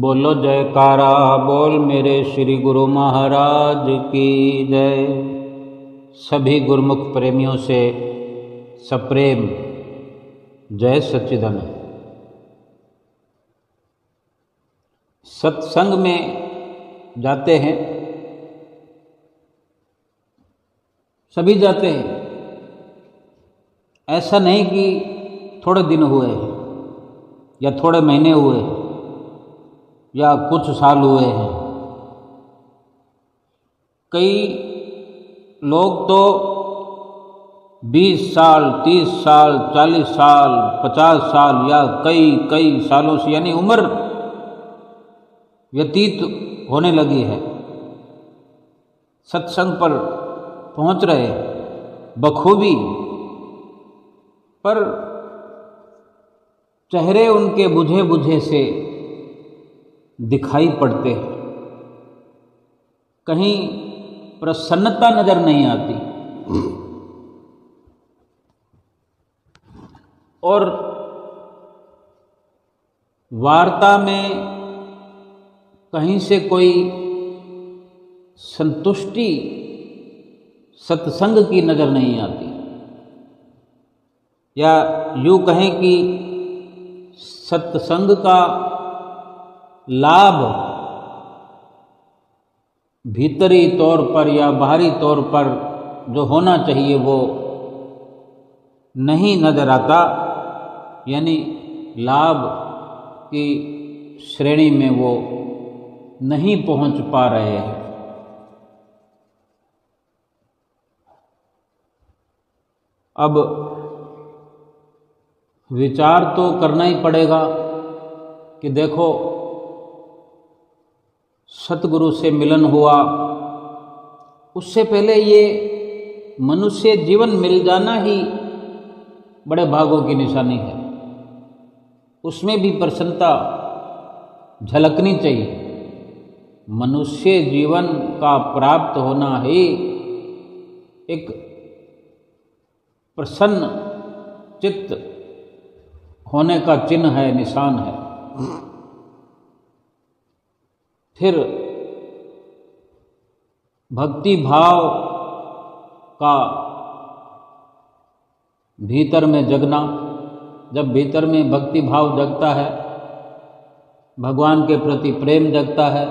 बोलो जयकारा बोल मेरे श्री गुरु महाराज की जय। सभी गुरुमुख प्रेमियों से सप्रेम जय सच्चिदानंद। सत्संग में जाते हैं, सभी जाते हैं। ऐसा नहीं कि थोड़े दिन हुए या थोड़े महीने हुए या कुछ साल हुए हैं। कई लोग तो 20 साल, 30 साल, 40 साल, 50 साल या कई सालों से यानी उम्र व्यतीत होने लगी है, सत्संग पर पहुंच रहे बखूबी, पर चेहरे उनके बुझे बुझे से दिखाई पड़ते हैं। कहीं प्रसन्नता नजर नहीं आती और वार्ता में कहीं से कोई संतुष्टि सत्संग की नजर नहीं आती, या यूं कहें कि सत्संग का लाभ भीतरी तौर पर या बाहरी तौर पर जो होना चाहिए वो नहीं नजर आता, यानी लाभ की श्रेणी में वो नहीं पहुंच पा रहे हैं। अब विचार तो करना ही पड़ेगा कि देखो, सतगुरु से मिलन हुआ, उससे पहले ये मनुष्य जीवन मिल जाना ही बड़े भागों की निशानी है। उसमें भी प्रसन्नता झलकनी चाहिए। मनुष्य जीवन का प्राप्त होना ही एक प्रसन्न चित्त होने का चिन्ह है, निशान है। फिर भक्ति भाव का भीतर में जगना, जब भीतर में भक्ति भाव जगता है, भगवान के प्रति प्रेम जगता है,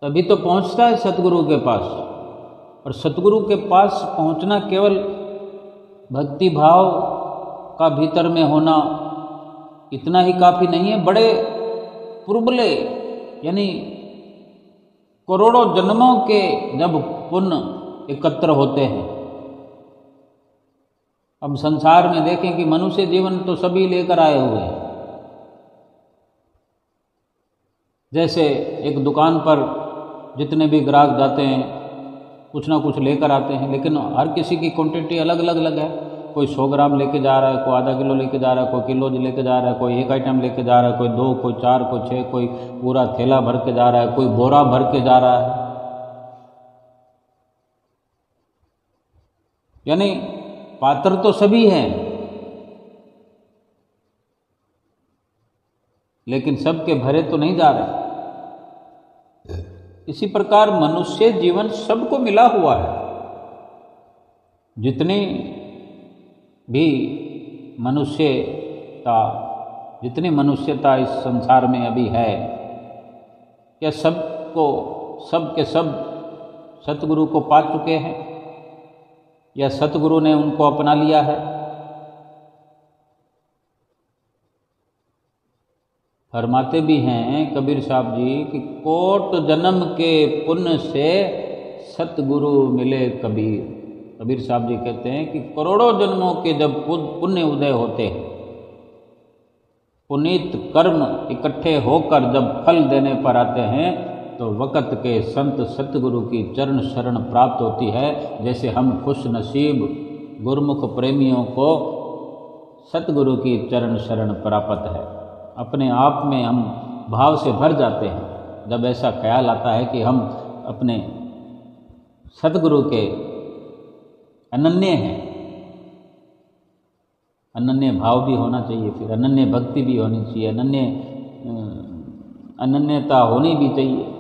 तभी तो पहुंचता है सतगुरु के पास। और सतगुरु के पास पहुंचना केवल भक्ति भाव का भीतर में होना इतना ही काफ़ी नहीं है। बड़े पुरबले यानी करोड़ों जन्मों के जब पुण्य एकत्र होते हैं। अब संसार में देखें कि मनुष्य जीवन तो सभी लेकर आए हुए हैं। जैसे एक दुकान पर जितने भी ग्राहक जाते हैं कुछ ना कुछ लेकर आते हैं, लेकिन हर किसी की क्वांटिटी अलग अलग है। कोई 100 ग्राम लेके जा रहा है, कोई आधा किलो लेके जा रहा है, कोई किलो लेके जा रहा है, कोई एक आइटम लेके जा रहा है, कोई 2, कोई 4, कोई 6, कोई पूरा थैला भर के जा रहा है, कोई बोरा भर के जा रहा है। यानी पात्र तो सभी हैं, लेकिन सबके भरे तो नहीं जा रहे। इसी प्रकार मनुष्य जीवन सबको मिला हुआ है। जितनी भी जितनी मनुष्यता इस संसार में अभी है, क्या सब के सब सतगुरु को पा चुके हैं या सतगुरु ने उनको अपना लिया है? फरमाते भी हैं कबीर साहब जी कि कोट जन्म के पुण्य से सतगुरु मिले कबीर। कबीर साहब जी कहते हैं कि करोड़ों जन्मों के जब पुण्य उदय होते हैं, पुनीत कर्म इकट्ठे होकर जब फल देने पर आते हैं, तो वक़्त के संत सतगुरु की चरण शरण प्राप्त होती है। जैसे हम खुश नसीब गुरुमुख प्रेमियों को सतगुरु की चरण शरण प्राप्त है। अपने आप में हम भाव से भर जाते हैं जब ऐसा ख्याल आता है कि हम अपने सतगुरु के अनन्य हैं। अनन्य भाव भी होना चाहिए, फिर अनन्य भक्ति भी होनी चाहिए, अनन्य अनन्यता होनी भी चाहिए।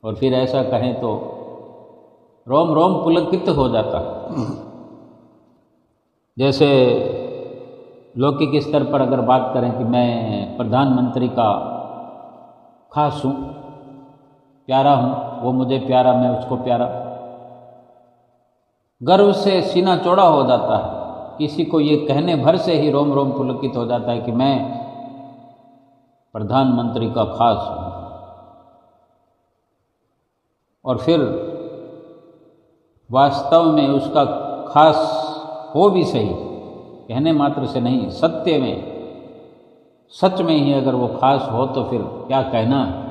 और फिर ऐसा कहें तो रोम रोम पुलकित हो जाता है। जैसे लौकिक स्तर पर अगर बात करें कि मैं प्रधानमंत्री का खास हूँ, प्यारा हूँ, वो मुझे प्यारा, मैं उसको प्यारा, गर्व से सीना चौड़ा हो जाता है। किसी को ये कहने भर से ही रोम रोम पुलकित हो जाता है कि मैं प्रधानमंत्री का खास हूँ। और फिर वास्तव में उसका खास हो भी सही, कहने मात्र से नहीं, सत्य में, सच में ही अगर वो खास हो तो फिर क्या कहना है।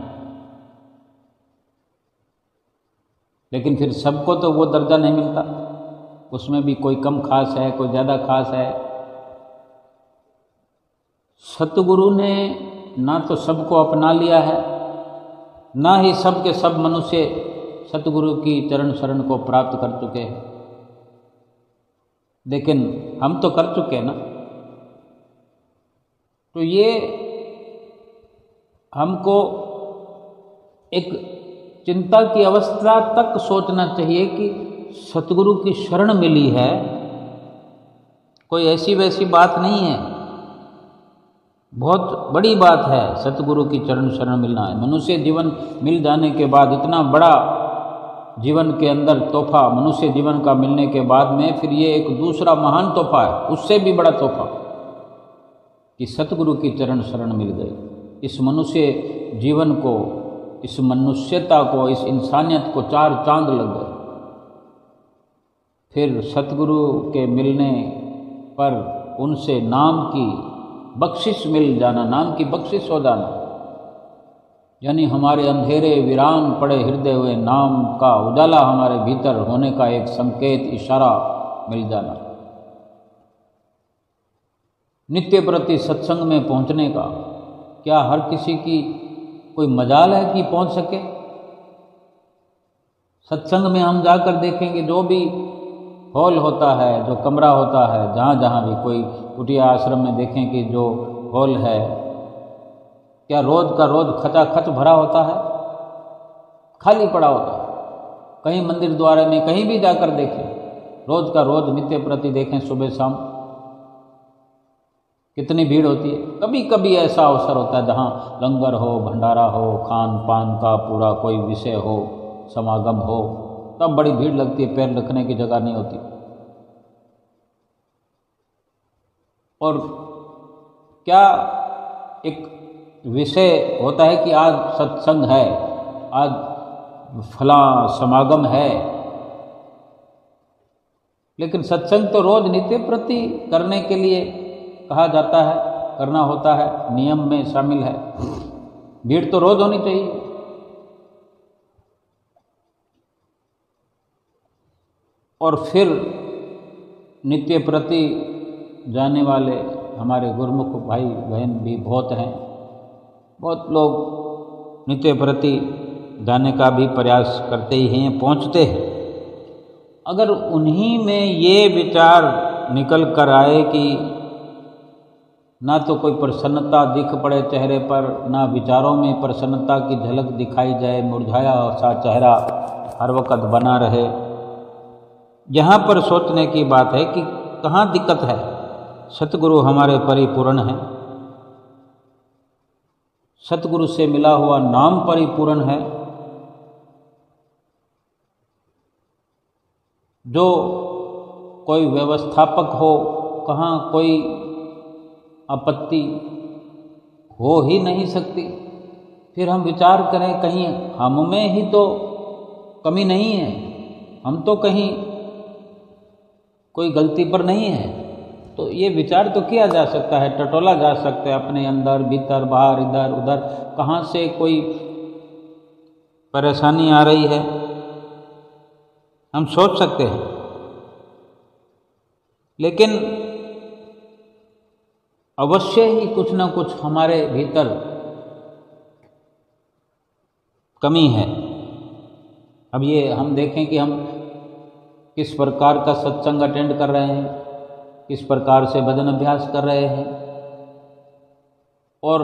लेकिन फिर सबको तो वो दर्जा नहीं मिलता, उसमें भी कोई कम खास है, कोई ज़्यादा खास है। सतगुरु ने ना तो सबको अपना लिया है, ना ही सब के सब मनुष्य सतगुरु की चरण शरण को प्राप्त कर चुके हैं। लेकिन हम तो कर चुके हैं ना। तो ये हमको एक चिंता की अवस्था तक सोचना चाहिए कि सतगुरु की शरण मिली है, कोई ऐसी वैसी बात नहीं है, बहुत बड़ी बात है सतगुरु की चरण शरण मिलना है। मनुष्य जीवन मिल जाने के बाद, इतना बड़ा जीवन के अंदर तोहफा मनुष्य जीवन का मिलने के बाद में फिर ये एक दूसरा महान तोहफा है, उससे भी बड़ा तोहफा, कि सतगुरु की चरण शरण मिल गई। इस मनुष्य जीवन को, इस मनुष्यता को, इस इंसानियत को चार चांद लग गए। फिर सतगुरु के मिलने पर उनसे नाम की बख्शिश मिल जाना, नाम की बख्शिश हो जाना, यानी हमारे अंधेरे वीरान पड़े हृदय हुए नाम का उजाला हमारे भीतर होने का एक संकेत, इशारा मिल जाना। नित्य प्रति सत्संग में पहुंचने का क्या हर किसी की कोई मजाल है कि पहुंच सके? सत्संग में हम जाकर देखेंगे, जो भी हॉल होता है, जो कमरा होता है, जहाँ जहाँ भी कोई कुटिया आश्रम में देखें कि जो हॉल है, क्या रोज का रोज खचाखच भरा होता है? खाली पड़ा होता है। कहीं मंदिर द्वारे में कहीं भी जाकर देखें, रोज का रोज नित्य प्रति देखें, सुबह शाम कितनी भीड़ होती है। कभी कभी ऐसा अवसर होता है जहाँ लंगर हो, भंडारा हो, खान पान का पूरा कोई विषय हो, समागम हो, तब बड़ी भीड़ लगती है, पैर रखने की जगह नहीं होती। और क्या एक विषय होता है कि आज सत्संग है, आज फलां समागम है, लेकिन सत्संग तो रोज नित्य प्रति करने के लिए कहा जाता है, करना होता है, नियम में शामिल है। भीड़ तो रोज होनी चाहिए। और फिर नित्य प्रति जाने वाले हमारे गुरुमुख भाई बहन भी बहुत हैं। बहुत लोग नित्य प्रति जाने का भी प्रयास करते ही हैं, पहुंचते हैं। अगर उन्हीं में ये विचार निकल कर आए कि ना तो कोई प्रसन्नता दिख पड़े चेहरे पर, ना विचारों में प्रसन्नता की झलक दिखाई जाए, मुरझाया सा चेहरा हर वक्त बना रहे, यहाँ पर सोचने की बात है कि कहाँ दिक्कत है। सतगुरु हमारे परिपूर्ण हैं, सतगुरु से मिला हुआ नाम परिपूर्ण है। जो कोई व्यवस्थापक हो, कहाँ कोई आपत्ति हो ही नहीं सकती। फिर हम विचार करें, कहीं हम में ही तो कमी नहीं है, हम तो कहीं कोई गलती पर नहीं है। तो ये विचार तो किया जा सकता है, टटोला जा सकता है अपने अंदर, भीतर, बाहर, इधर उधर, कहाँ से कोई परेशानी आ रही है, हम सोच सकते हैं। लेकिन अवश्य ही कुछ ना कुछ हमारे भीतर कमी है। अब ये हम देखें कि हम किस प्रकार का सत्संग अटेंड कर रहे हैं, किस प्रकार से भजन अभ्यास कर रहे हैं, और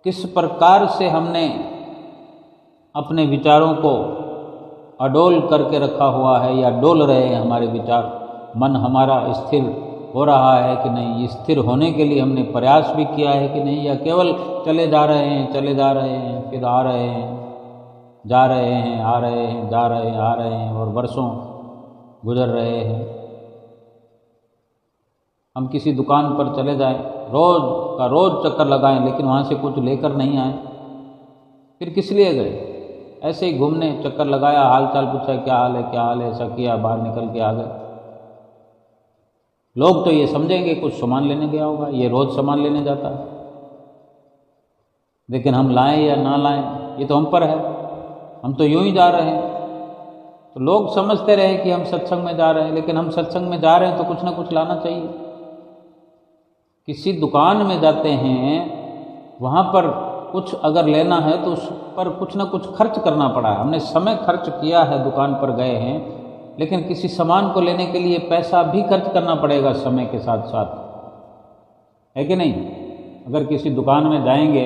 किस प्रकार से हमने अपने विचारों को अडोल करके रखा हुआ है या डोल रहे हैं हमारे विचार, मन हमारा स्थिर हो रहा है कि नहीं, स्थिर होने के लिए हमने प्रयास भी किया है कि नहीं, या केवल चले जा रहे हैं, चले जा रहे हैं, फिर आ रहे हैं, जा रहे हैं, आ रहे हैं, जा रहे हैं, आ रहे हैं, और वर्षों गुजर रहे हैं। हम किसी दुकान पर चले जाएं, रोज़ का रोज़ चक्कर लगाएं, लेकिन वहाँ से कुछ लेकर नहीं आए, फिर किस लिए गए? ऐसे ही घूमने, चक्कर लगाया, हाल चाल पूछा, क्या हाल है, क्या हाल है, ऐसा किया, बाहर निकल के आ गए। लोग तो ये समझेंगे कुछ सामान लेने गया होगा, ये रोज़ सामान लेने जाता है, लेकिन हम लाएं या ना लाएं ये तो हम पर है, हम तो यूं ही जा रहे हैं। तो लोग समझते रहे कि हम सत्संग में जा रहे हैं, लेकिन हम सत्संग में जा रहे हैं तो कुछ ना कुछ लाना चाहिए। किसी दुकान में जाते हैं, वहाँ पर कुछ अगर लेना है तो उस पर कुछ ना कुछ खर्च करना पड़ा है, हमने समय खर्च किया है, दुकान पर गए हैं, लेकिन किसी सामान को लेने के लिए पैसा भी खर्च करना पड़ेगा समय के साथ साथ, है कि नहीं? अगर किसी दुकान में जाएंगे,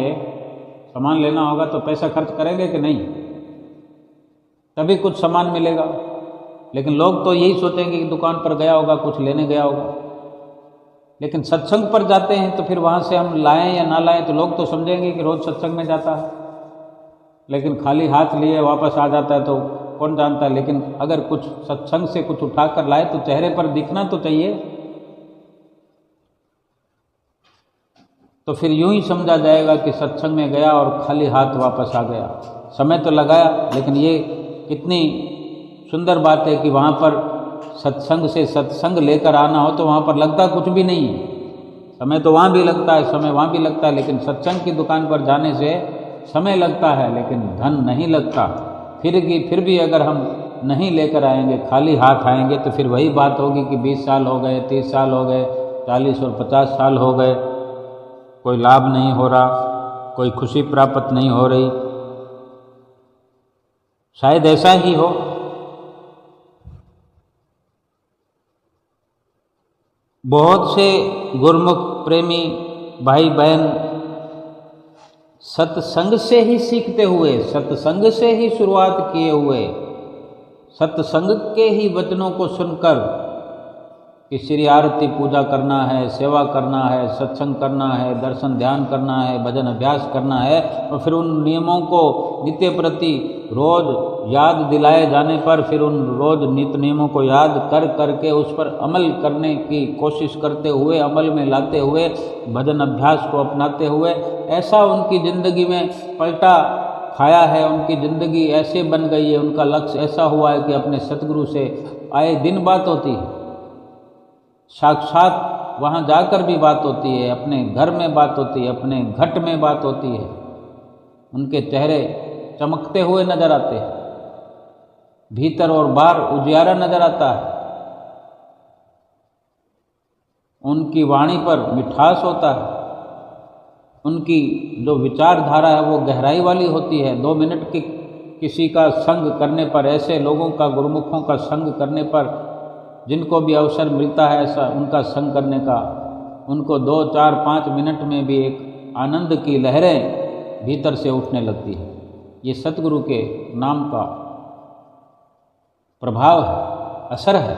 सामान लेना होगा तो पैसा खर्च करेंगे कि नहीं, तभी कुछ सामान मिलेगा। लेकिन लोग तो यही सोचेंगे कि दुकान पर गया होगा, कुछ लेने गया होगा। लेकिन सत्संग पर जाते हैं तो फिर वहाँ से हम लाएं या ना लाएं तो लोग तो समझेंगे कि रोज़ सत्संग में जाता है, लेकिन खाली हाथ लिए वापस आ जाता है तो कौन जानता है। लेकिन अगर कुछ सत्संग से कुछ उठाकर लाए तो चेहरे पर दिखना तो चाहिए, तो फिर यूं ही समझा जाएगा कि सत्संग में गया और खाली हाथ वापस आ गया। समय तो लगाया, लेकिन ये कितनी सुंदर बात है कि वहाँ पर सत्संग से सत्संग लेकर आना हो तो वहाँ पर लगता कुछ भी नहीं है। समय तो वहाँ भी लगता है, समय वहाँ भी लगता है, लेकिन सत्संग की दुकान पर जाने से समय लगता है लेकिन धन नहीं लगता। फिर भी अगर हम नहीं लेकर आएंगे, खाली हाथ आएंगे, तो फिर वही बात होगी कि 20 साल हो गए, 30 साल हो गए, 40 और 50 साल हो गए, कोई लाभ नहीं हो रहा, कोई खुशी प्राप्त नहीं हो रही। शायद ऐसा ही हो। बहुत से गुरमुख प्रेमी भाई बहन सत्संग से ही सीखते हुए, सत्संग से ही शुरुआत किए हुए, सत्संग के ही वचनों को सुनकर कि श्री आरती पूजा करना है, सेवा करना है, सत्संग करना है, दर्शन ध्यान करना है, भजन अभ्यास करना है, और फिर उन नियमों को नित्य प्रति रोज याद दिलाए जाने पर फिर उन रोज नित्य नियमों को याद कर करके उस पर अमल करने की कोशिश करते हुए, अमल में लाते हुए, भजन अभ्यास को अपनाते हुए, ऐसा उनकी ज़िंदगी में पलटा खाया है, उनकी ज़िंदगी ऐसे बन गई है, उनका लक्ष्य ऐसा हुआ है कि अपने सतगुरु से आए दिन बात होती है, साक्षात वहाँ जाकर भी बात होती है, अपने घर में बात होती है, अपने घट में बात होती है, उनके चेहरे चमकते हुए नजर आते हैं, भीतर और बाहर उजियारा नजर आता है, उनकी वाणी पर मिठास होता है, उनकी जो विचारधारा है वो गहराई वाली होती है। 2 मिनट की किसी का संग करने पर, ऐसे लोगों का, गुरुमुखों का संग करने पर, जिनको भी अवसर मिलता है ऐसा उनका संग करने का, उनको 2, 4, 5 मिनट में भी एक आनंद की लहरें भीतर से उठने लगती है। ये सतगुरु के नाम का प्रभाव है, असर है।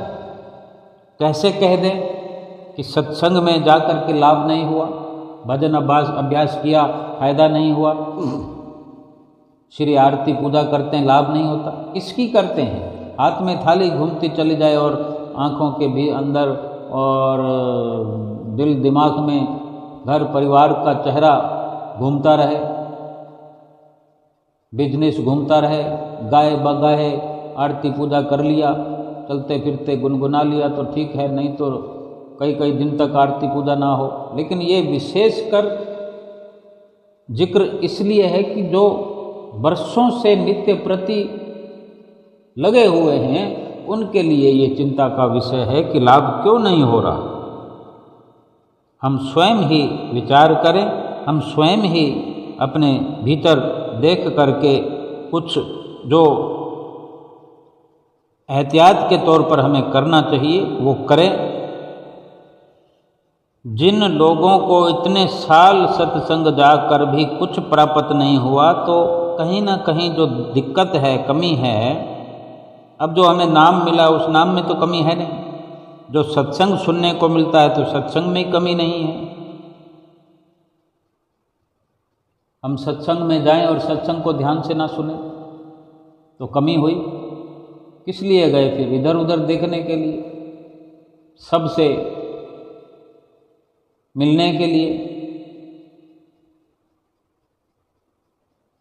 कैसे कह दें कि सत्संग में जाकर के लाभ नहीं हुआ, भजन अभ्यास किया फायदा नहीं हुआ, श्री आरती पूजा करते हैं लाभ नहीं होता? किसकी करते हैं? हाथ में थाली घूमती चली जाए और आँखों के भी अंदर और दिल दिमाग में घर परिवार का चेहरा घूमता रहे, बिजनेस घूमता रहे, गाए बगाए आरती पूजा कर लिया, चलते फिरते गुनगुना लिया तो ठीक है, नहीं तो कई कई दिन तक आरती पूजा ना हो। लेकिन ये विशेषकर जिक्र इसलिए है कि जो वर्षों से नित्य प्रति लगे हुए हैं उनके लिए ये चिंता का विषय है कि लाभ क्यों नहीं हो रहा। हम स्वयं ही विचार करें, हम स्वयं ही अपने भीतर देख करके कुछ जो एहतियात के तौर पर हमें करना चाहिए वो करें। जिन लोगों को इतने साल सत्संग जाकर भी कुछ प्राप्त नहीं हुआ, तो कहीं ना कहीं जो दिक्कत है, कमी है। अब जो हमें नाम मिला उस नाम में तो कमी है नहीं, जो सत्संग सुनने को मिलता है तो सत्संग में कमी नहीं है। हम सत्संग में जाएं और सत्संग को ध्यान से ना सुने तो कमी हुई। किस लिए गए फिर? इधर उधर देखने के लिए, सबसे मिलने के लिए।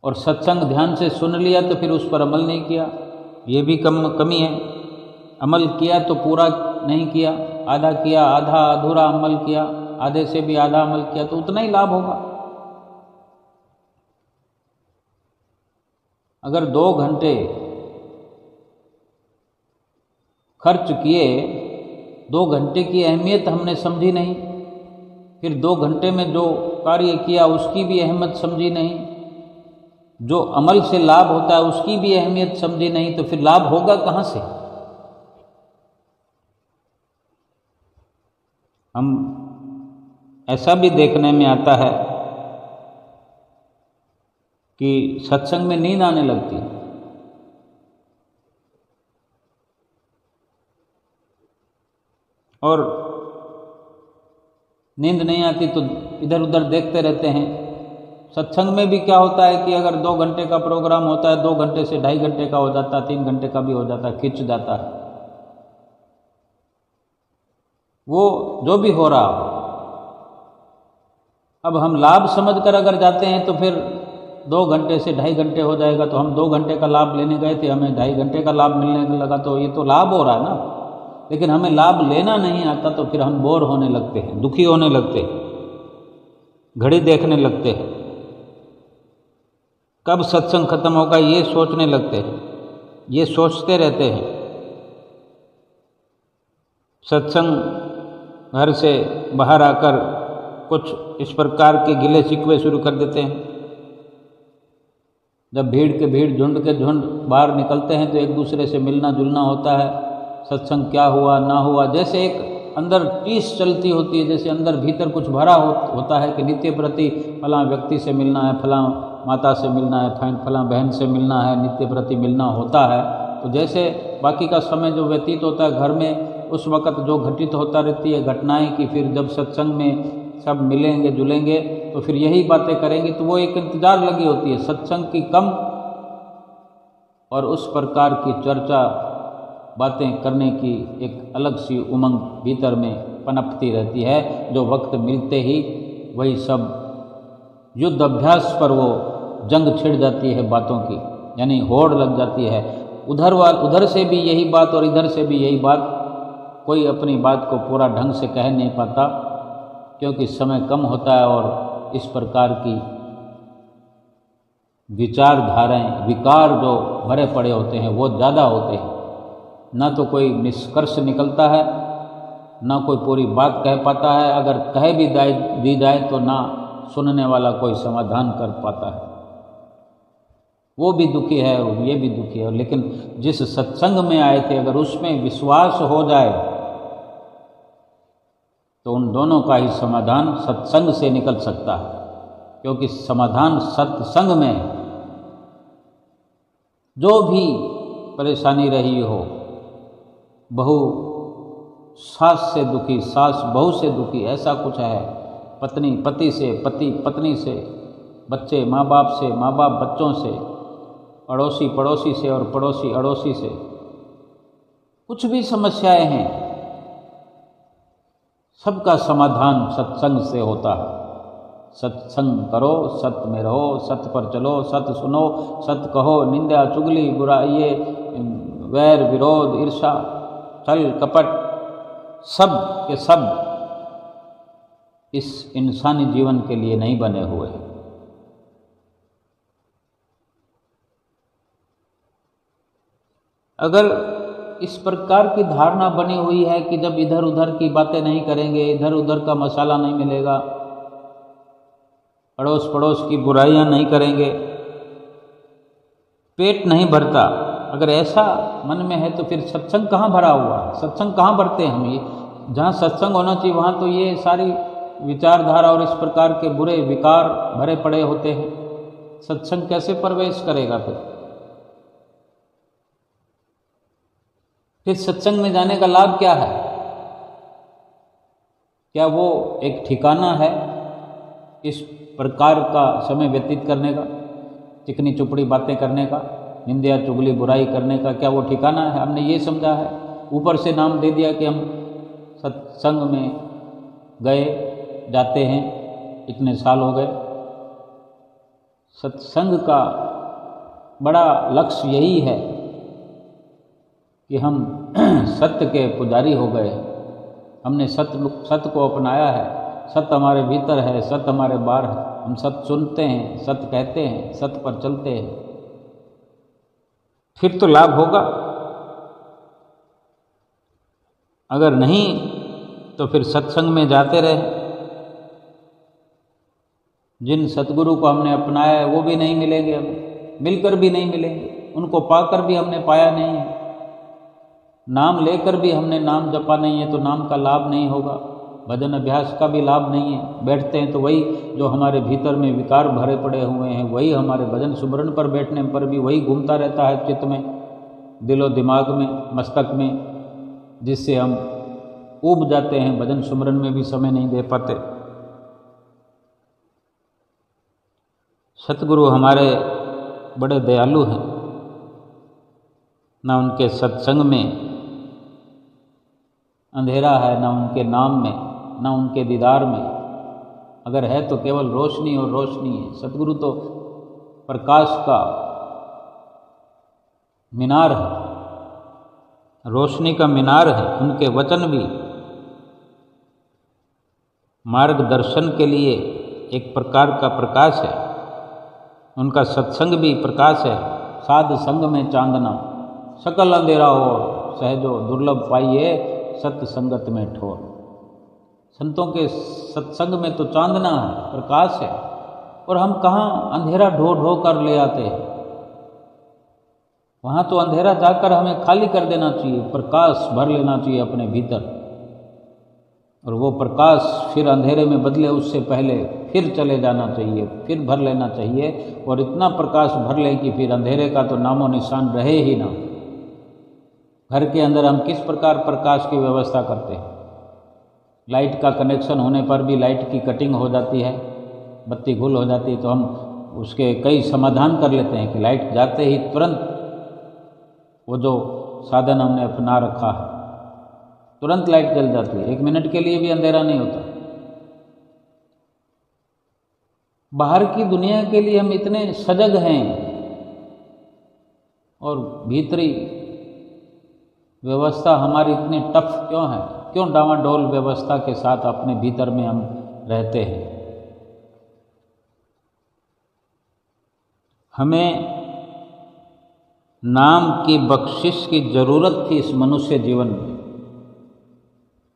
और सत्संग ध्यान से सुन लिया तो फिर उस पर अमल नहीं किया, ये भी कमी है। अमल किया तो पूरा नहीं किया, आधा किया, आधा अधूरा अमल किया, आधे से भी आधा अमल किया तो उतना ही लाभ होगा। अगर 2 घंटे खर्च किए, 2 घंटे की अहमियत हमने समझी नहीं, फिर 2 घंटे में जो कार्य किया उसकी भी अहमियत समझी नहीं, जो अमल से लाभ होता है उसकी भी अहमियत समझी नहीं, तो फिर लाभ होगा कहाँ से? हम ऐसा भी देखने में आता है कि सत्संग में नींद आने लगती है, और नींद नहीं आती तो इधर उधर देखते रहते हैं। सत्संग में भी क्या होता है कि अगर 2 घंटे का प्रोग्राम होता है, 2 घंटे से 2.5 घंटे का हो जाता है, 3 घंटे का भी हो जाता है, खिंच जाता है। वो जो भी हो रहा, अब हम लाभ समझकर अगर जाते हैं तो फिर 2 घंटे से 2.5 घंटे हो जाएगा, तो हम 2 घंटे का लाभ लेने गए थे, हमें 2.5 घंटे का लाभ मिलने लगा, तो ये तो लाभ हो रहा है ना। लेकिन हमें लाभ लेना नहीं आता तो फिर हम बोर होने लगते हैं, दुखी होने लगते हैं, घड़ी देखने लगते हैं, कब सत्संग खत्म होगा ये सोचने लगते हैं, ये सोचते रहते हैं। सत्संग घर से बाहर आकर कुछ इस प्रकार के गिले शिकवे शुरू कर देते हैं। जब भीड़ के भीड़, झुंड के झुंड बाहर निकलते हैं तो एक दूसरे से मिलना जुलना होता है, सत्संग क्या हुआ ना हुआ, जैसे एक अंदर टीस चलती होती है, जैसे अंदर भीतर कुछ भरा होता है कि नित्य प्रति फलां व्यक्ति से मिलना है, फलां माता से मिलना है, फलां बहन से मिलना है, नित्य प्रति मिलना होता है। तो जैसे बाकी का समय जो व्यतीत होता है घर में, उस वक़्त जो घटित होता रहती है घटनाएं, कि फिर जब सत्संग में सब मिलेंगे जुलेंगे तो फिर यही बातें करेंगे, तो वो एक इंतज़ार लगी होती है सत्संग की कम, और उस प्रकार की चर्चा बातें करने की एक अलग सी उमंग भीतर में पनपती रहती है, जो वक्त मिलते ही वही सब युद्ध अभ्यास पर वो जंग छिड़ जाती है बातों की, यानी होड़ लग जाती है। उधर से भी यही बात और इधर से भी यही बात, कोई अपनी बात को पूरा ढंग से कह नहीं पाता, क्योंकि समय कम होता है और इस प्रकार की विचारधाराएं, विकार जो भरे पड़े होते हैं वो ज़्यादा होते हैं। ना तो कोई निष्कर्ष निकलता है, ना कोई पूरी बात कह पाता है, अगर कह भी दी जाए तो ना सुनने वाला कोई समाधान कर पाता है। वो भी दुखी है और ये भी दुखी है। लेकिन जिस सत्संग में आए थे, अगर उसमें विश्वास हो जाए तो उन दोनों का ही समाधान सत्संग से निकल सकता है, क्योंकि समाधान सत्संग में है। जो भी परेशानी रही हो, बहू सास से दुखी, सास बहू से दुखी, ऐसा कुछ है, पत्नी पति से, पति पत्नी से, बच्चे माँ बाप से, माँ बाप बच्चों से, अड़ोसी पड़ोसी से और पड़ोसी अड़ोसी से, कुछ भी समस्याएं हैं, सबका समाधान सत्संग से होता है। सत्संग करो, सत्य में रहो, सत्य पर चलो, सत्य सुनो, सत्य कहो, निंदा चुगली बुराई, वैर विरोध ईर्षा छल कपट सब के सब इस इंसानी जीवन के लिए नहीं बने हुए हैं। अगर इस प्रकार की धारणा बनी हुई है कि जब इधर उधर की बातें नहीं करेंगे, इधर उधर का मसाला नहीं मिलेगा, अड़ोस पड़ोस की बुराइयां नहीं करेंगे, पेट नहीं भरता, अगर ऐसा मन में है तो फिर सत्संग कहाँ भरा हुआ है? सत्संग कहाँ भरते हैं हम? ये जहाँ सत्संग होना चाहिए वहाँ तो ये सारी विचारधारा और इस प्रकार के बुरे विकार भरे पड़े होते हैं, सत्संग कैसे प्रवेश करेगा? फिर सत्संग में जाने का लाभ क्या है? क्या वो एक ठिकाना है इस प्रकार का समय व्यतीत करने का, चिकनी चुपड़ी बातें करने का, निंदा चुगली बुराई करने का? क्या वो ठिकाना है? हमने ये समझा है, ऊपर से नाम दे दिया कि हम सत्संग में गए, जाते हैं, इतने साल हो गए। सत्संग का बड़ा लक्ष्य यही है कि हम सत्य के पुजारी हो गए, हमने सत्य को अपनाया है, सत्य हमारे भीतर है, सत्य हमारे बाहर है, हम सत्य सुनते हैं, सत्य कहते हैं, सत्य पर चलते हैं, फिर तो लाभ होगा। अगर नहीं तो फिर सत्संग में जाते रहे, जिन सतगुरु को हमने अपनाया है वो भी नहीं मिलेंगे, हमें मिलकर भी नहीं मिलेंगे, उनको पाकर भी हमने पाया नहीं है, नाम लेकर भी हमने नाम जपा नहीं है तो नाम का लाभ नहीं होगा, भजन अभ्यास का भी लाभ नहीं है। बैठते हैं तो वही जो हमारे भीतर में विकार भरे पड़े हुए हैं वही हमारे भजन सुमरन पर बैठने पर भी वही घूमता रहता है चित्त में, दिलो दिमाग में, मस्तक में, जिससे हम ऊब जाते हैं, भजन सुमरन में भी समय नहीं दे पाते। सतगुरु हमारे बड़े दयालु हैं, ना उनके सत्संग में अंधेरा है, ना उनके नाम में, ना उनके दीदार में, अगर है तो केवल रोशनी और रोशनी है। सतगुरु तो प्रकाश का मीनार है, रोशनी का मीनार है। उनके वचन भी मार्गदर्शन के लिए एक प्रकार का प्रकाश है, उनका सत्संग भी प्रकाश है। साध संग में चांदना, सकल अंधेरा हो सहजो दुर्लभ पाइए, सत्य संगत में ठोर। संतों के सत्संग में तो चांदना है, प्रकाश है, और हम कहाँ अंधेरा ढो ढो कर ले आते हैं। वहाँ तो अंधेरा जाकर हमें खाली कर देना चाहिए, प्रकाश भर लेना चाहिए अपने भीतर, और वो प्रकाश फिर अंधेरे में बदले उससे पहले फिर चले जाना चाहिए, फिर भर लेना चाहिए, और इतना प्रकाश भर लें कि फिर अंधेरे का तो नामो निशान रहे ही ना। घर के अंदर हम किस प्रकार प्रकाश की व्यवस्था करते हैं? लाइट का कनेक्शन होने पर भी लाइट की कटिंग हो जाती है, बत्ती गुल हो जाती है, तो हम उसके कई समाधान कर लेते हैं कि लाइट जाते ही तुरंत वो जो साधन हमने अपना रखा है तुरंत लाइट जल जाती है, 1 मिनट के लिए भी अंधेरा नहीं होता। बाहर की दुनिया के लिए हम इतने सजग हैं, और भीतरी व्यवस्था हमारी इतनी टफ क्यों है? क्यों डामाडोल व्यवस्था के साथ अपने भीतर में हम रहते हैं? हमें नाम की बख्शिश की जरूरत थी इस मनुष्य जीवन में।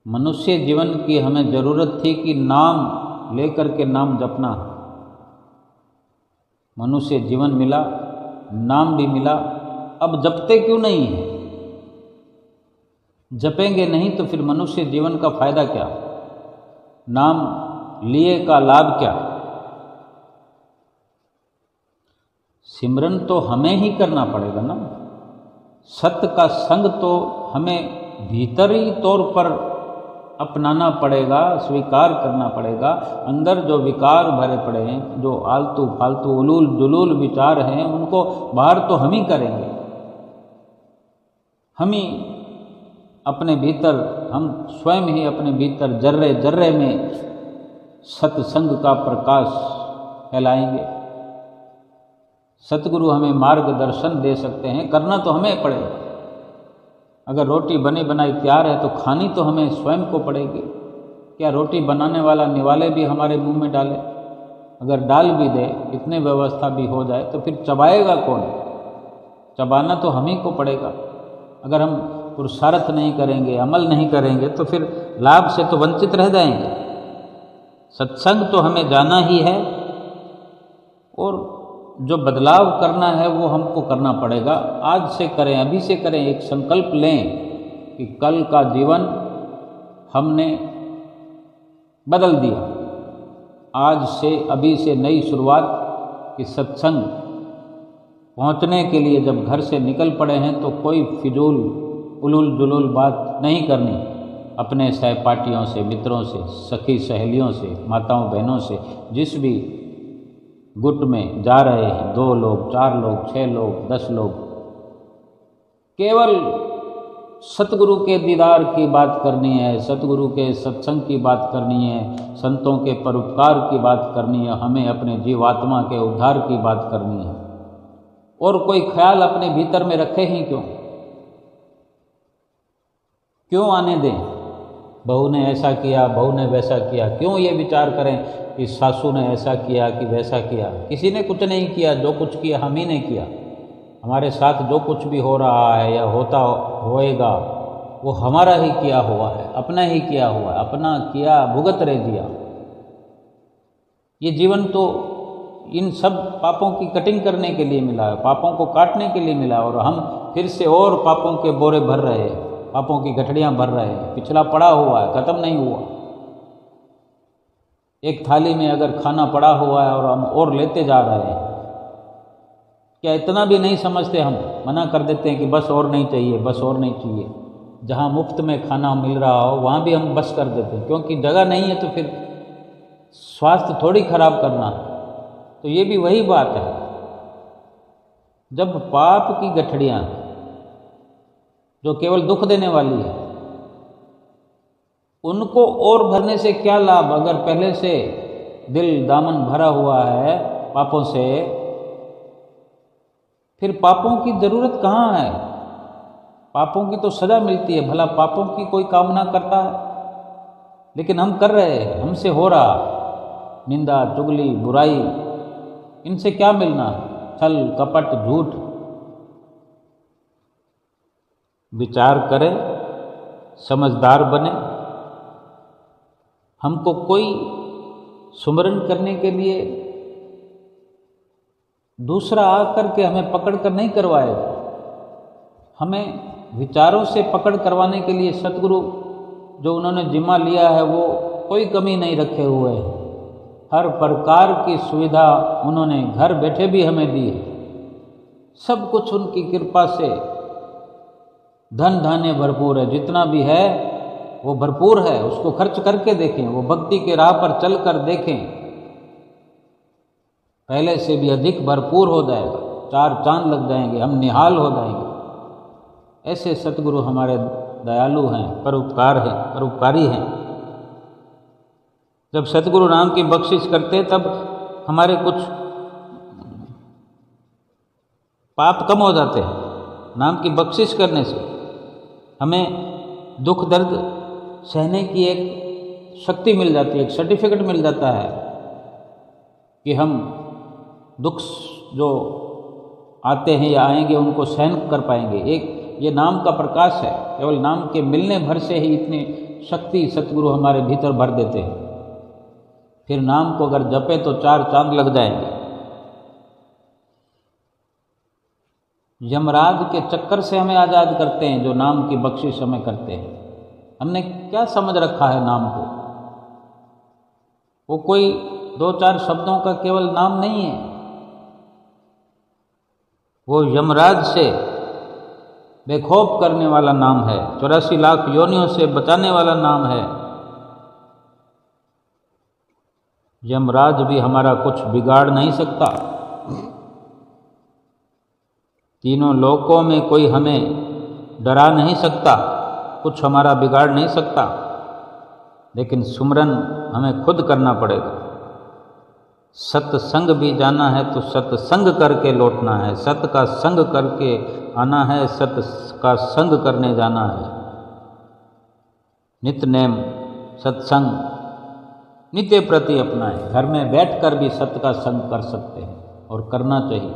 मनुष्य जीवन की हमें जरूरत थी कि नाम लेकर के नाम जपना। मनुष्य जीवन मिला, नाम भी मिला, अब जपते क्यों नहीं है? जपेंगे नहीं तो फिर मनुष्य जीवन का फायदा क्या? नाम लिए का लाभ क्या? सिमरन तो हमें ही करना पड़ेगा ना। सत्य का संग तो हमें भीतरी तौर पर अपनाना पड़ेगा, स्वीकार करना पड़ेगा। अंदर जो विकार भरे पड़े हैं, जो आलतू फालतू उलूल जुलूल विचार हैं, उनको बाहर तो हम ही करेंगे। हम ही अपने भीतर, हम स्वयं ही अपने भीतर जर्रे जर्रे में सत्संग का प्रकाश फैलाएंगे। सतगुरु हमें मार्गदर्शन दे सकते हैं, करना तो हमें पड़ेगा। अगर रोटी बनी बनाई तैयार है तो खानी तो हमें स्वयं को पड़ेगी। क्या रोटी बनाने वाला निवाले भी हमारे मुंह में डाले? अगर डाल भी दे, इतने व्यवस्था भी हो जाए, तो फिर चबाएगा कौन? चबाना तो हम ही को पड़ेगा। अगर हम पुरुषार्थ नहीं करेंगे, अमल नहीं करेंगे, तो फिर लाभ से तो वंचित रह जाएंगे। सत्संग तो हमें जाना ही है, और जो बदलाव करना है वो हमको करना पड़ेगा। आज से करें, अभी से करें। एक संकल्प लें कि कल का जीवन हमने बदल दिया। आज से अभी से नई शुरुआत कि सत्संग पहुंचने के लिए जब घर से निकल पड़े हैं तो कोई फिजूल उलूल जुलूल बात नहीं करनी। अपने सहपाठियों से, मित्रों से, सखी सहेलियों से, माताओं बहनों से, जिस भी गुट में जा रहे हैं, 2 लोग, 4 लोग, 6 लोग, 10 लोग, केवल सतगुरु के दीदार की बात करनी है, सतगुरु के सत्संग की बात करनी है, संतों के परोपकार की बात करनी है, हमें अपने जीवात्मा के उद्धार की बात करनी है। और कोई ख्याल अपने भीतर में रखे ही क्यों आने दें? बहू ने ऐसा किया, बहू ने वैसा किया, क्यों ये विचार करें कि सासू ने ऐसा किया कि वैसा किया? किसी ने कुछ नहीं किया, जो कुछ किया हम ही ने किया। हमारे साथ जो कुछ भी हो रहा है या होता होएगा वो हमारा ही किया हुआ है, अपना ही किया हुआ है, अपना किया भुगत रह दिया। ये जीवन तो इन सब पापों की कटिंग करने के लिए मिला है, पापों को काटने के लिए मिला, और हम फिर से और पापों के बोरे भर रहे हैं, पापों की गठड़ियाँ भर रहे हैं। पिछला पड़ा हुआ है, खत्म नहीं हुआ। एक थाली में अगर खाना पड़ा हुआ है और हम और लेते जा रहे हैं, क्या इतना भी नहीं समझते? हम मना कर देते हैं कि बस और नहीं चाहिए, बस और नहीं चाहिए। जहाँ मुफ्त में खाना मिल रहा हो वहाँ भी हम बस कर देते हैं, क्योंकि जगह नहीं है तो फिर स्वास्थ्य थोड़ी खराब करना है। तो ये भी वही बात है, जब पाप की गठड़ियाँ जो केवल दुख देने वाली है, उनको और भरने से क्या लाभ? अगर पहले से दिल दामन भरा हुआ है पापों से, फिर पापों की जरूरत कहाँ है? पापों की तो सजा मिलती है, भला पापों की कोई कामना करता है? लेकिन हम कर रहे हैं, हमसे हो रहा। निंदा, चुगली, बुराई, इनसे क्या मिलना? छल, कपट, झूठ। विचार करें, समझदार बने। हमको कोई सुमरन करने के लिए दूसरा आकर के हमें पकड़ कर नहीं करवाएगा। हमें विचारों से पकड़ करवाने के लिए सतगुरु जो उन्होंने जिम्मा लिया है वो कोई कमी नहीं रखे हुए हैं। हर प्रकार की सुविधा उन्होंने घर बैठे भी हमें दी है। सब कुछ उनकी कृपा से, धन धान्य भरपूर है, जितना भी है वो भरपूर है। उसको खर्च करके देखें, वो भक्ति के राह पर चल कर देखें, पहले से भी अधिक भरपूर हो जाएगा। 4 चांद लग जाएंगे, हम निहाल हो जाएंगे। ऐसे सतगुरु हमारे दयालु हैं, परोपकारी हैं। जब सतगुरु नाम की बख्शिश करते तब हमारे कुछ पाप कम हो जाते हैं। नाम की बख्शिश करने से हमें दुख दर्द सहने की एक शक्ति मिल जाती है, एक सर्टिफिकेट मिल जाता है कि हम दुख जो आते हैं या आएंगे उनको सहन कर पाएंगे। एक ये नाम का प्रकाश है। केवल नाम के मिलने भर से ही इतनी शक्ति सतगुरु हमारे भीतर भर देते हैं। फिर नाम को अगर जपे तो 4 चांद लग जाएंगे। यमराज के चक्कर से हमें आज़ाद करते हैं जो नाम की बख्शिश हमें करते हैं। हमने क्या समझ रखा है नाम को? वो कोई 2-4 शब्दों का केवल नाम नहीं है, वो यमराज से बेखौफ करने वाला नाम है, 84 लाख योनियों से बचाने वाला नाम है। यमराज भी हमारा कुछ बिगाड़ नहीं सकता। तीनों लोकों में कोई हमें डरा नहीं सकता, कुछ हमारा बिगाड़ नहीं सकता। लेकिन सुमरन हमें खुद करना पड़ेगा। सत्संग भी जाना है तो सत्संग करके लौटना है, सत का संग करके आना है, सत का संग करने जाना है। नित्य नेम सत्संग नित्य प्रति अपनाएं। घर में बैठकर भी सत्य का संग कर सकते हैं और करना चाहिए।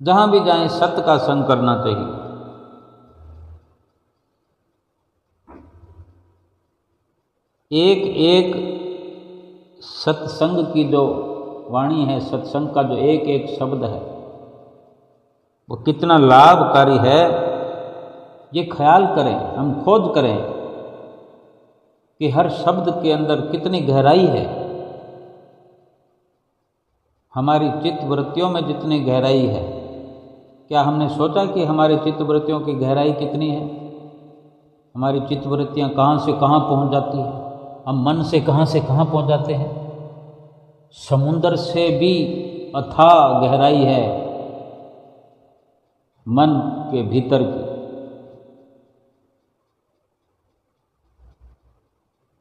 जहां भी जाएं सत्य का संग करना चाहिए। एक एक सत्संग की जो वाणी है, सत्संग का जो एक एक शब्द है वो कितना लाभकारी है, ये ख्याल करें, हम खोज करें कि हर शब्द के अंदर कितनी गहराई है। हमारी चित्त वृत्तियों में जितनी गहराई है, क्या हमने सोचा कि हमारी चित्त वृत्तियों की गहराई कितनी है? हमारी चित्त वृत्तियाँ कहाँ से कहाँ पहुँच जाती है, हम मन से कहाँ पहुँच जाते हैं। समुद्र से भी अथाह गहराई है मन के भीतर की।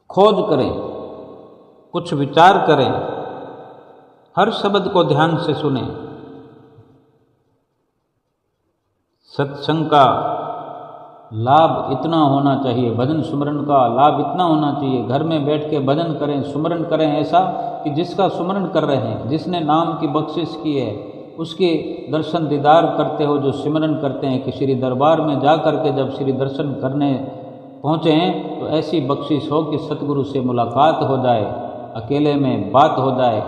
खोज करें, कुछ विचार करें, हर शब्द को ध्यान से सुनें। सत्संग का लाभ इतना होना चाहिए, भजन सुमरन का लाभ इतना होना चाहिए। घर में बैठ के भजन करें, सुमरन करें ऐसा कि जिसका सुमरन कर रहे हैं, जिसने नाम की बख्शिश की है, उसके दर्शन दीदार करते हो जो सिमरन करते हैं, कि श्री दरबार में जा कर के जब श्री दर्शन करने पहुँचे हैं तो ऐसी बख्शिश हो कि सतगुरु से मुलाकात हो जाए, अकेले में बात हो जाए,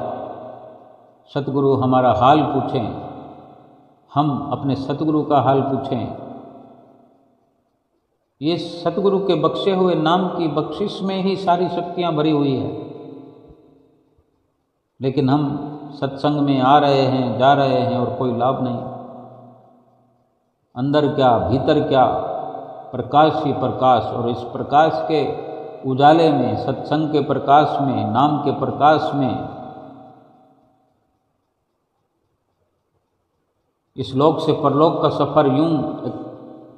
सतगुरु हमारा हाल पूछें, हम अपने सतगुरु का हाल पूछें। ये सतगुरु के बख्शे हुए नाम की बख्शिश में ही सारी शक्तियाँ भरी हुई है। लेकिन हम सत्संग में आ रहे हैं, जा रहे हैं और कोई लाभ नहीं। अंदर क्या भीतर क्या, प्रकाश ही प्रकाश। और इस प्रकाश के उजाले में, सत्संग के प्रकाश में, नाम के प्रकाश में इस लोक से परलोक का सफ़र यूं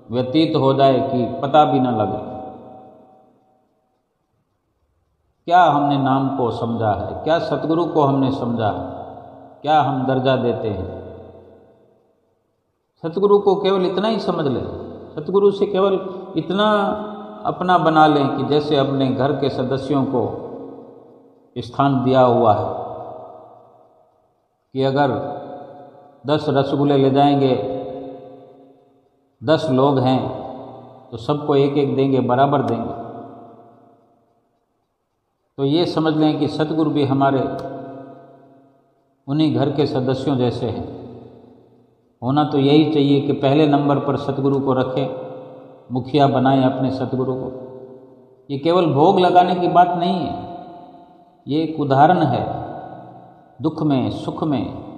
व्यतीत हो जाए कि पता भी न लगे। क्या हमने नाम को समझा है, क्या सतगुरु को हमने समझा है, क्या हम दर्जा देते हैं। सतगुरु को केवल इतना ही समझ लें, सतगुरु से केवल इतना अपना बना लें कि जैसे अपने घर के सदस्यों को स्थान दिया हुआ है, कि अगर 10 रसगुल्ले ले जाएंगे, 10 लोग हैं तो सबको एक एक देंगे, बराबर देंगे। तो ये समझ लें कि सतगुरु भी हमारे उन्हीं घर के सदस्यों जैसे हैं। होना तो यही चाहिए कि पहले नंबर पर सतगुरु को रखें, मुखिया बनाएं अपने सतगुरु को। ये केवल भोग लगाने की बात नहीं है, ये एक उदाहरण है। दुख में, सुख में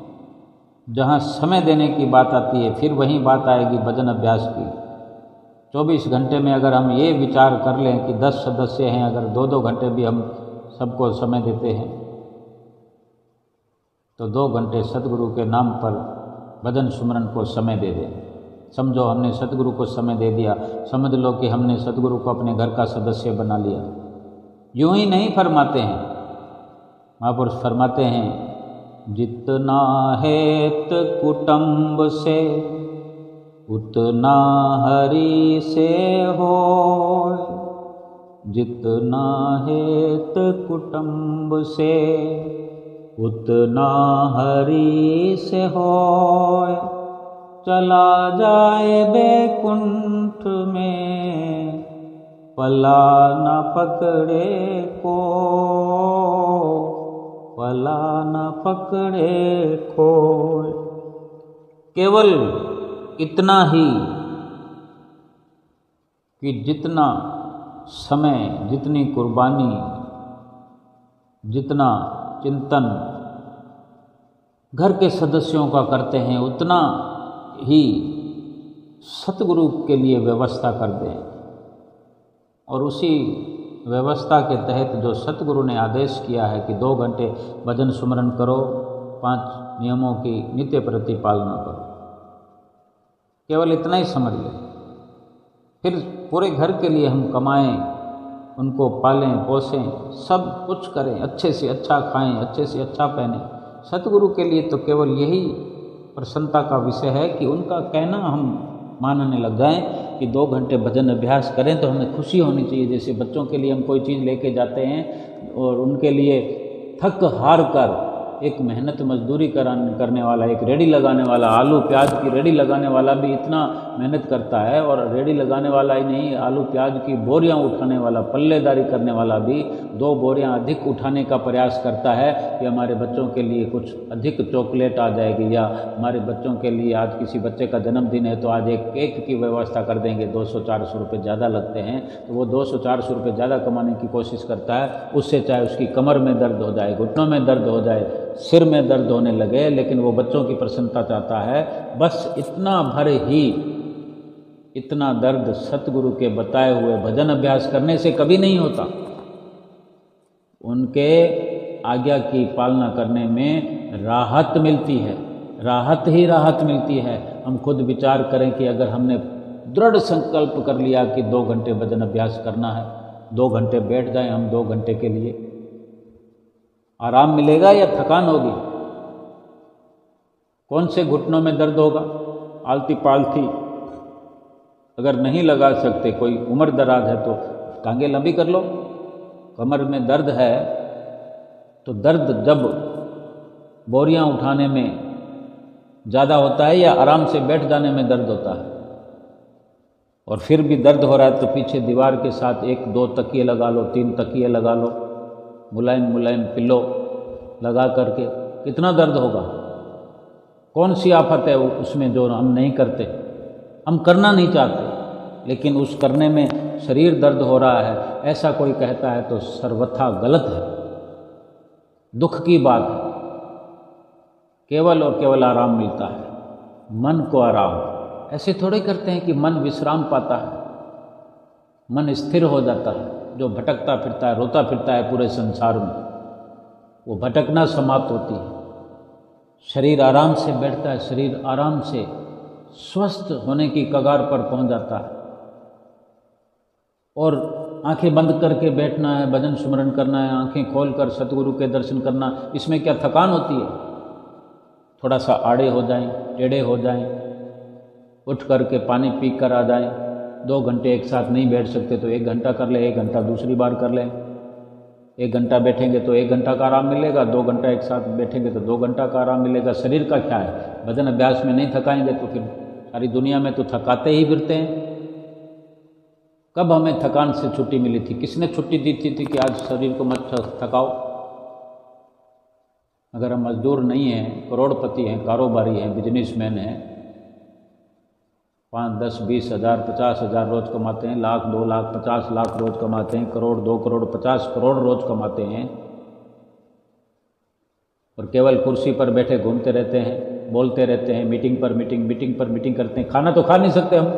जहाँ समय देने की बात आती है, फिर वहीं बात आएगी भजन अभ्यास की। 24 घंटे में अगर हम ये विचार कर लें कि 10 सदस्य हैं, अगर 2-2 घंटे भी हम सबको समय देते हैं तो 2 घंटे सतगुरु के नाम पर भजन सुमरन को समय दे दें। समझो हमने सतगुरु को समय दे दिया, समझ लो कि हमने सतगुरु को अपने घर का सदस्य बना लिया। यूं ही नहीं फरमाते हैं महापुरुष, फरमाते हैं जितना हेत कुटुंब से उतना हरि से हो, जितना हेत कुटुंब से उतना हरि से हो। चला जाए बैकुंठ में पला न पकड़े को, पला न पकड़े को। केवल इतना ही कि जितना समय, जितनी कुर्बानी, जितना चिंतन घर के सदस्यों का करते हैं, उतना ही सतगुरु के लिए व्यवस्था कर दें। और उसी व्यवस्था के तहत जो सतगुरु ने आदेश किया है कि 2 घंटे भजन सुमरन करो, 5 नियमों की नित्य प्रति पालना करो, केवल इतना ही समझ लें। फिर पूरे घर के लिए हम कमाएं, उनको पालें पोसें, सब कुछ करें, अच्छे से अच्छा खाएं, अच्छे से अच्छा पहनें। सतगुरु के लिए तो केवल यही प्रसन्नता का विषय है कि उनका कहना हम मानने लग जाएं कि 2 घंटे भजन अभ्यास करें तो हमें खुशी होनी चाहिए। जैसे बच्चों के लिए हम कोई चीज़ लेके जाते हैं और उनके लिए थक हार कर एक मेहनत मजदूरी करने वाला, एक रेडी लगाने वाला, आलू प्याज की रेडी लगाने वाला भी इतना मेहनत करता है। और रेडी लगाने वाला ही नहीं, आलू प्याज की बोरियां उठाने वाला, पल्लेदारी करने वाला भी 2 बोरियां अधिक उठाने का प्रयास करता है कि हमारे बच्चों के लिए कुछ अधिक चॉकलेट आ जाएगी, या हमारे बच्चों के लिए आज किसी बच्चे का जन्मदिन है तो आज एक केक की व्यवस्था कर देंगे, 200-400 रुपये ज़्यादा लगते हैं, तो वो 200-400 रुपये ज़्यादा कमाने की कोशिश करता है। उससे चाहे उसकी कमर में दर्द हो जाए, घुटनों में दर्द हो जाए, सिर में दर्द होने लगे, लेकिन वो बच्चों की प्रसन्नता चाहता है। बस इतना भर ही इतना दर्द सतगुरु के बताए हुए भजन अभ्यास करने से कभी नहीं होता। उनके आज्ञा की पालना करने में राहत मिलती है, राहत ही राहत मिलती है। हम खुद विचार करें कि अगर हमने दृढ़ संकल्प कर लिया कि 2 घंटे भजन अभ्यास करना है, 2 घंटे बैठ जाएं हम 2 घंटे के लिए, आराम मिलेगा या थकान होगी? कौन से घुटनों में दर्द होगा? आलती पालती अगर नहीं लगा सकते, कोई उम्र दराज है तो टांगे लंबी कर लो। कमर में दर्द है तो दर्द जब बोरियां उठाने में ज़्यादा होता है या आराम से बैठ जाने में दर्द होता है? और फिर भी दर्द हो रहा है तो पीछे दीवार के साथ 1-2 तकिए लगा लो, 3 तकिए लगा लो, मुलायम मुलायम पिलो लगा करके, कितना दर्द होगा? कौन सी आफत है उसमें जो हम नहीं करते? हम करना नहीं चाहते, लेकिन उस करने में शरीर दर्द हो रहा है, ऐसा कोई कहता है तो सर्वथा गलत है, दुख की बात है। केवल और केवल आराम मिलता है, मन को आराम। ऐसे थोड़े करते हैं कि मन विश्राम पाता है, मन स्थिर हो जाता है। जो भटकता फिरता है, रोता फिरता है पूरे संसार में, वो भटकना समाप्त होती है। शरीर आराम से बैठता है, शरीर आराम से स्वस्थ होने की कगार पर पहुंच जाता है। और आंखें बंद करके बैठना है, भजन सुमरण करना है, आंखें खोलकर सतगुरु के दर्शन करना, इसमें क्या थकान होती है? थोड़ा सा आड़े हो जाएं, टेढ़े हो जाएं, उठ करके पानी पी कर आ जाएं। 2 घंटे एक साथ नहीं बैठ सकते तो 1 घंटा कर ले, 1 घंटा दूसरी बार कर लें। 1 घंटा बैठेंगे तो 1 घंटा का आराम मिलेगा, 2 घंटा एक साथ बैठेंगे तो 2 घंटा का आराम मिलेगा। शरीर का क्या है? भजन अभ्यास में नहीं थकाएंगे तो फिर सारी दुनिया में तो थकाते ही फिरते हैं। कब हमें थकान से छुट्टी मिली थी? किसने छुट्टी दी थी कि आज शरीर को मत थकाओ? अगर हम मजदूर नहीं हैं, करोड़पति हैं, कारोबारी हैं, बिजनेसमैन हैं, 5, 10, 20 हज़ार, 50 हज़ार रोज़ कमाते हैं, 1 लाख, 2 लाख, 50 लाख रोज़ कमाते हैं, करोड़, 2 करोड़, 50 करोड़ रोज़ कमाते हैं, और केवल कुर्सी पर बैठे घूमते रहते हैं, बोलते रहते हैं, मीटिंग पर मीटिंग, मीटिंग पर मीटिंग करते हैं। खाना तो खा नहीं सकते हम,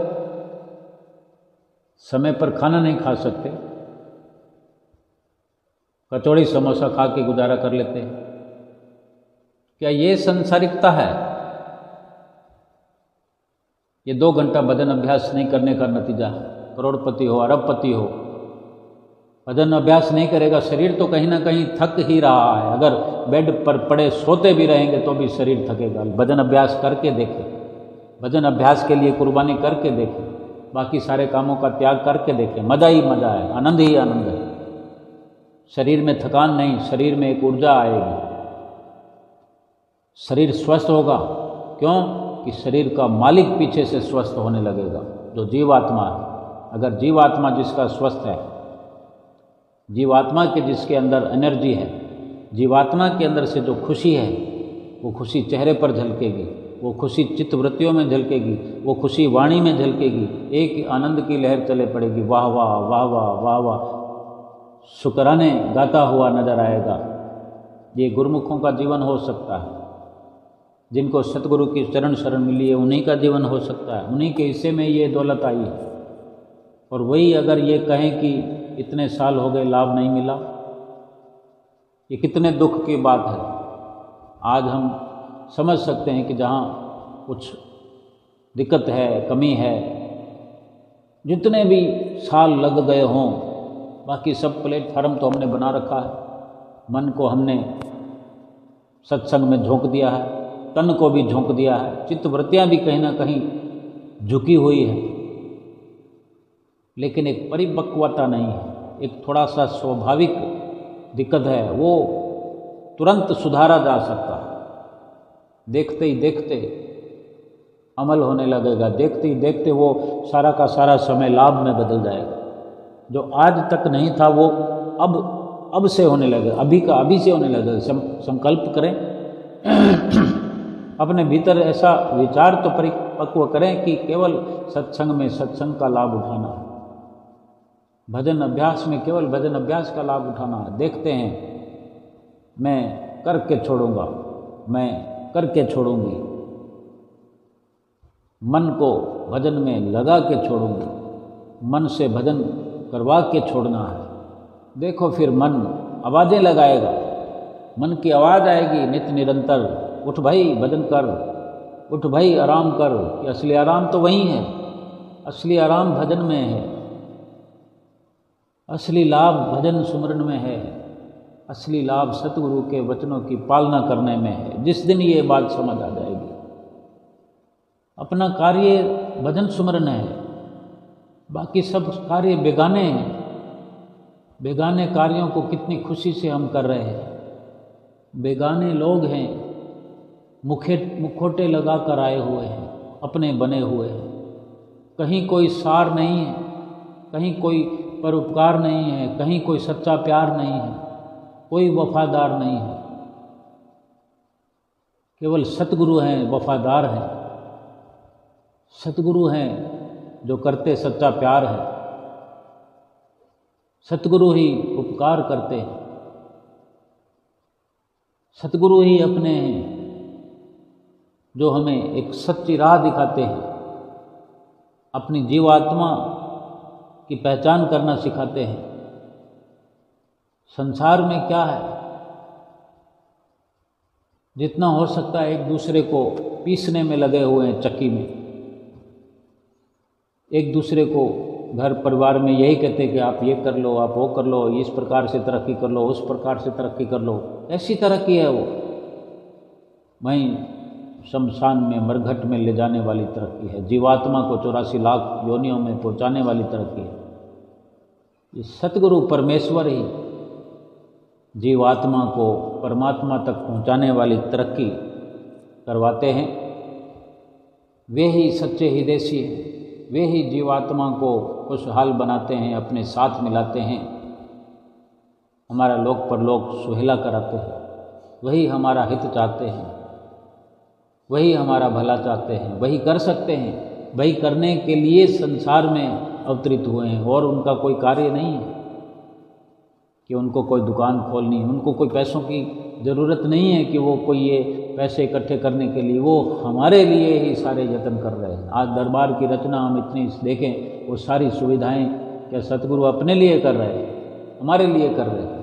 समय पर खाना नहीं खा सकते, कचौड़ी समोसा खा के गुजारा कर लेते हैं। क्या ये संसारिकता है? ये 2 घंटा भजन अभ्यास नहीं करने का नतीजा है। करोड़पति हो, अरबपति हो, भजन अभ्यास नहीं करेगा, शरीर तो कहीं ना कहीं थक ही रहा है। अगर बेड पर पड़े सोते भी रहेंगे तो भी शरीर थकेगा। भजन अभ्यास करके देखें, भजन अभ्यास के लिए कुर्बानी करके देखें, बाकी सारे कामों का त्याग करके देखें, मज़ा ही मज़ा है, आनंद ही आनंद है। शरीर में थकान नहीं, शरीर में एक ऊर्जा आएगी, शरीर स्वस्थ होगा। क्यों? कि शरीर का मालिक पीछे से स्वस्थ होने लगेगा, जो जीवात्मा है। अगर जीवात्मा जिसका स्वस्थ है, जीवात्मा के जिसके अंदर एनर्जी है, जीवात्मा के अंदर से जो खुशी है, वो खुशी चेहरे पर झलकेगी, वो खुशी चित्तवृत्तियों में झलकेगी, वो खुशी वाणी में झलकेगी। एक आनंद की लहर चले पड़ेगी, वाह वाह वाह वाह वाह वाह, शुक्राने गाता हुआ नजर आएगा। ये गुरुमुखों का जीवन हो सकता है, जिनको सतगुरु की चरण शरण मिली है, उन्हीं का जीवन हो सकता है, उन्हीं के हिस्से में ये दौलत आई है। और वही अगर ये कहें कि इतने साल हो गए लाभ नहीं मिला, ये कितने दुख की बात है। आज हम समझ सकते हैं कि जहाँ कुछ दिक्कत है, कमी है, जितने भी साल लग गए हों, बाकी सब प्लेटफार्म तो हमने बना रखा है। मन को हमने सत्संग में झोंक दिया है, तन को भी झोंक दिया है, चित्तवृत्तियाँ भी कहीं ना कहीं झुकी हुई है, लेकिन एक परिपक्वता नहीं है। एक थोड़ा सा स्वाभाविक दिक्कत है, वो तुरंत सुधारा जा सकता है। देखते ही देखते अमल होने लगेगा, देखते ही देखते वो सारा का सारा समय लाभ में बदल जाएगा। जो आज तक नहीं था वो अब अब से होने लगे, अभी का अभी से होने लगे। संकल्प करें, अपने भीतर ऐसा विचार तो परिपक्व करें कि केवल सत्संग में सत्संग का लाभ उठाना है, भजन अभ्यास में केवल भजन अभ्यास का लाभ उठाना है। देखते हैं, मैं करके छोड़ूंगा, मैं करके छोड़ूंगी, मन को भजन में लगा के छोड़ूंगी, मन से भजन करवा के छोड़ना है। देखो फिर मन आवाज़ें लगाएगा, मन की आवाज़ आएगी नित्य निरंतर, उठ भाई भजन कर, उठ भाई आराम कर। कि असली आराम तो वही है, असली आराम भजन में है, असली लाभ भजन सुमरन में है, असली लाभ सतगुरु के वचनों की पालना करने में है। जिस दिन ये बात समझ आ जाएगी, अपना कार्य भजन सुमरन है, बाकी सब कार्य बेगाने हैं। बेगाने कार्यों को कितनी खुशी से हम कर रहे हैं। बेगाने लोग हैं, मुखौटे लगा कर आए हुए हैं, अपने बने हुए हैं। कहीं कोई सार नहीं है, कहीं कोई परोपकार नहीं है, कहीं कोई सच्चा प्यार नहीं है, कोई वफादार नहीं है। केवल सतगुरु हैं, वफादार हैं। सतगुरु हैं जो करते सच्चा प्यार है, सतगुरु ही उपकार करते हैं, सतगुरु ही अपने हैं जो हमें एक सच्ची राह दिखाते हैं, अपनी जीवात्मा की पहचान करना सिखाते हैं। संसार में क्या है, जितना हो सकता है एक दूसरे को पीसने में लगे हुए हैं, चक्की में। एक दूसरे को घर परिवार में यही कहते हैं कि आप ये कर लो, आप वो कर लो, इस प्रकार से तरक्की कर लो, उस प्रकार से तरक्की कर लो। ऐसी तरक्की है वो, वहीं शमशान में मरघट में ले जाने वाली तरक्की है, जीवात्मा को 84 लाख योनियों में पहुंचाने वाली तरक्की है। ये सतगुरु परमेश्वर ही जीवात्मा को परमात्मा तक पहुंचाने वाली तरक्की करवाते हैं। वे ही सच्चे हिदैषी हैं, वे ही जीवात्मा को खुशहाल बनाते हैं, अपने साथ मिलाते हैं, हमारा लोक परलोक सुहेला कराते हैं। वही हमारा हित चाहते हैं, वही हमारा भला चाहते हैं, वही कर सकते हैं, वही करने के लिए संसार में अवतरित हुए हैं। और उनका कोई कार्य नहीं है कि उनको कोई दुकान खोलनी है, उनको कोई पैसों की ज़रूरत नहीं है कि वो कोई ये पैसे इकट्ठे करने के लिए, वो हमारे लिए ही सारे यत्न कर रहे हैं। आज दरबार की रचना हम इतनी देखें, वो सारी सुविधाएं क्या सतगुरु अपने लिए कर रहे हैं, हमारे लिए कर रहे हैं।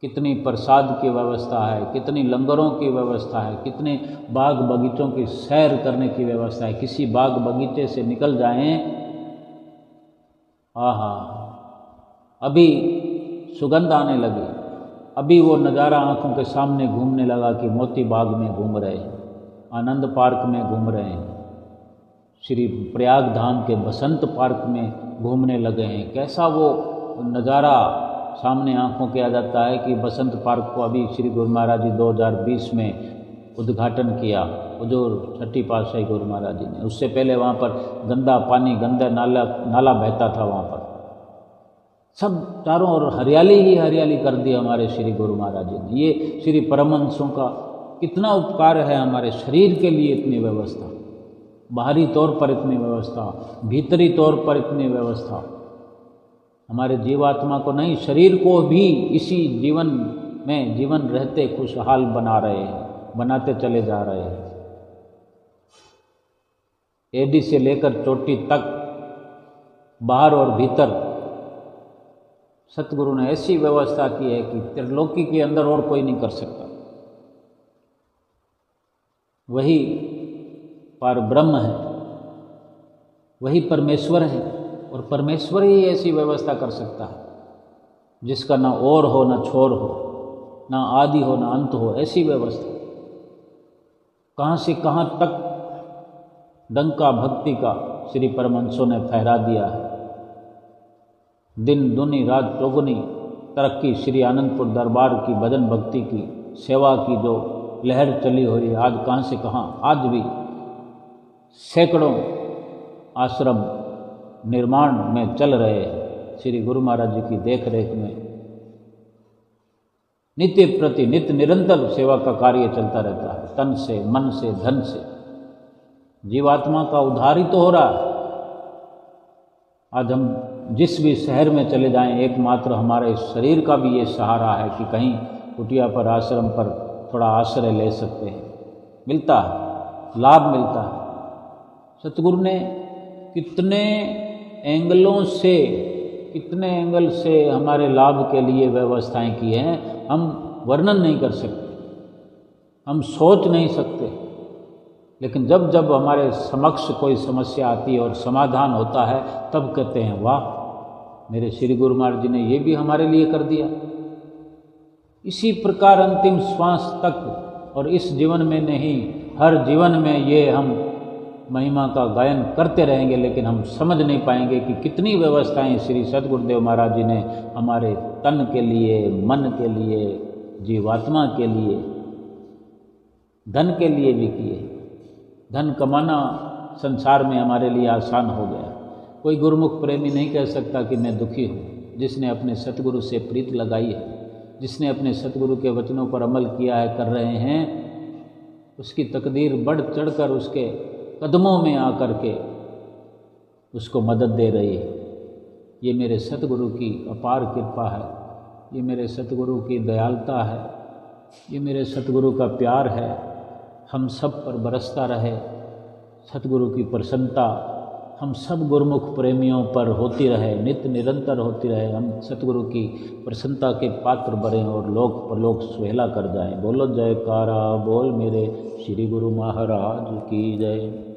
कितनी प्रसाद की व्यवस्था है, कितनी लंगरों की व्यवस्था है, कितने बाग बगीचों की सैर करने की व्यवस्था है। किसी बाग बगीचे से निकल जाएं, आहा, अभी सुगंध आने लगी, अभी वो नज़ारा आंखों के सामने घूमने लगा कि मोती बाग में घूम रहे हैं, आनंद पार्क में घूम रहे हैं, श्री प्रयाग धाम के बसंत पार्क में घूमने लगे हैं। कैसा वो नज़ारा सामने आंखों के आ जाता है कि बसंत पार्क को अभी श्री गुरु महाराज जी 2020 में उद्घाटन किया, हुजूर छठी पातशाही गुरु महाराज जी ने। उससे पहले वहाँ पर गंदा पानी, गंदा नाला बहता था वहाँ पर। सब चारों ओर हरियाली ही हरियाली कर दी हमारे श्री गुरु महाराज जी ने। ये श्री परमहंसों का कितना उपकार है हमारे शरीर के लिए। इतनी व्यवस्था, बाहरी तौर पर इतनी व्यवस्था, भीतरी तौर पर इतनी व्यवस्था, हमारे जीवात्मा को नहीं, शरीर को भी इसी जीवन में जीवन रहते खुशहाल बना रहे हैं, बनाते चले जा रहे हैं। एडी से लेकर चोटी तक, बाहर और भीतर सतगुरु ने ऐसी व्यवस्था की है कि त्रिलोकी के अंदर और कोई नहीं कर सकता। वही परब्रह्म है, वही परमेश्वर है, और परमेश्वर ही ऐसी व्यवस्था कर सकता है जिसका ना और हो, ना छोर हो, ना आदि हो, ना अंत हो। ऐसी व्यवस्था कहाँ से कहाँ तक डंका भक्ति का श्री परमहंसों ने फहरा दिया है। दिन दुनी रात चौगुनी तरक्की श्री आनंदपुर दरबार की भजन भक्ति की सेवा की जो लहर चली हुई है, आज कहाँ से कहाँ, आज भी सैकड़ों आश्रम निर्माण में चल रहे हैं श्री गुरु महाराज जी की देख रेख में। नित्य प्रति नित्य निरंतर सेवा का कार्य चलता रहता है, तन से, मन से, धन से। जीवात्मा का उद्धार ही तो हो रहा है। आज हम जिस भी शहर में चले जाएं, एकमात्र हमारे शरीर का भी ये सहारा है कि कहीं कुटिया पर, आश्रम पर थोड़ा आश्रय ले सकते हैं, मिलता है, लाभ मिलता है। सतगुरु ने कितने एंगल से हमारे लाभ के लिए व्यवस्थाएं की हैं, हम वर्णन नहीं कर सकते, हम सोच नहीं सकते। लेकिन जब जब हमारे समक्ष कोई समस्या आती है और समाधान होता है, तब कहते हैं वाह, मेरे श्री गुरु महाराज जी ने ये भी हमारे लिए कर दिया। इसी प्रकार अंतिम श्वास तक और इस जीवन में नहीं, हर जीवन में ये हम महिमा का गायन करते रहेंगे, लेकिन हम समझ नहीं पाएंगे कि कितनी व्यवस्थाएं श्री सद्गुरुदेव महाराज जी ने हमारे तन के लिए, मन के लिए, जीवात्मा के लिए, धन के लिए भी किए। धन कमाना संसार में हमारे लिए आसान हो गया। कोई गुरुमुख प्रेमी नहीं कह सकता कि मैं दुखी हूँ। जिसने अपने सतगुरु से प्रीत लगाई है, जिसने अपने सतगुरु के वचनों पर अमल किया है, कर रहे हैं, उसकी तकदीर बढ़ चढ़कर उसके कदमों में आकर के उसको मदद दे रही है। ये मेरे सतगुरु की अपार कृपा है, ये मेरे सतगुरु की दयालुता है, ये मेरे सतगुरु का प्यार है। हम सब पर बरसता रहे सतगुरु की प्रसन्नता, हम सब गुरुमुख प्रेमियों पर होती रहे, नित्य निरंतर होती रहे। हम सतगुरु की प्रसन्नता के पात्र बने और लोक परलोक सुहेला कर जाएं। बोलो जयकारा बोल मेरे श्री गुरु महाराज की जय।